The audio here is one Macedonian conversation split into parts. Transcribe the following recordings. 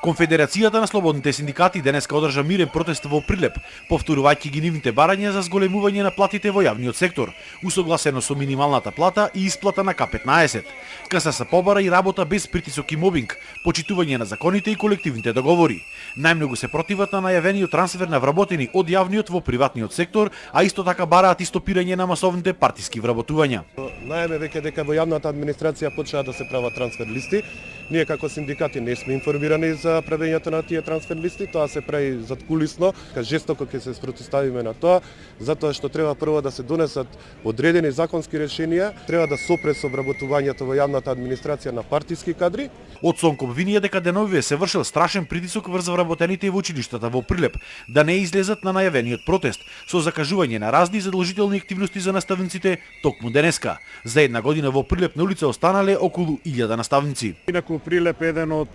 Конфедерацијата на слободните синдикати денеска одржа мирен протест во Прилеп, повторувајќи ги нивните барања за зголемување на платите во јавниот сектор, усогласено со минималната плата и исплата на К15. КСС побара и работа без притисок и мобинг, почитување на законите и колективните договори. Најмногу се противат на најавениот трансфер на вработени од јавниот во приватниот сектор, а исто така бараат и стопирање на масовните партиски вработувања. Знаеме веќе дека во јавната администрација почнаа да се прават трансфер листи. Ние како синдикати не сме информирани за правењето на тие трансфер листи, тоа се прави заткулисно. Жестоко ќе се спротивставиме на тоа, затоа што треба прво да се донесат одредени законски решенија, треба да сопре со вработувањето во јавната администрација на партиски кадри. Од Сонко обвинија дека деновиве се вршел страшен притисок врз вработените во училиштата во Прилеп да не излезат на најавениот протест со закажување на разни задолжителни активности за наставниците токму денеска. За една година во Прилеп на улица останале околу 1000 наставници. Инаку Прилеп е еден од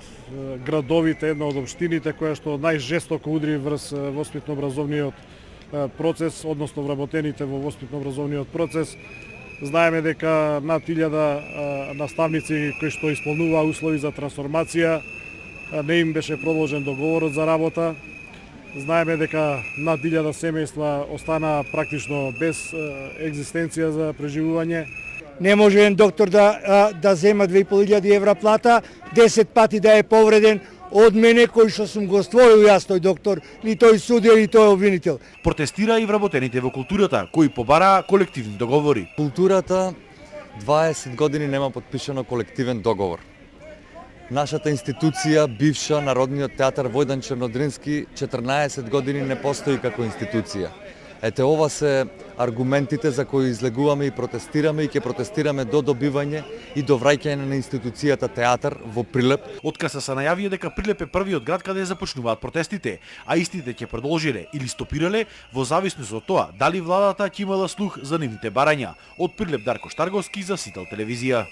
градовите, една од општините која што најжестоко удри врз воспитно-образовниот процес, односно вработените во воспитно-образовниот процес. Знаеме дека над 1000 наставници кои што исполнуваа услови за трансформација, не им беше продолжен договорот за работа. Знаеме дека над 1000 семејства останаа практично без екзистенција за преживување. Не може еден доктор да зема 2500 евра плата, 10 пати да е повреден од мене кој што сум го створил јас тој доктор, ни тој судија, ни тој обвинител. Протестира и вработените во културата, кои побараа колективни договори. Културата 20 години нема потпишано колективен договор. Нашата институција, бивша Народниот театар Војдан Чернодрински, 14 години не постои како институција. Ете, ова се аргументите за кои излегуваме и протестираме и ќе протестираме до добивање и до враќање на институцијата театар во Прилеп. Од КСС најавија дека Прилеп е првиот град каде започнуваат протестите, а истите ќе продолжиле или стопирале во зависност од тоа дали владата ќе имала слух за нивните барања. Од Прилеп Дарко Штарговски за Сител телевизија.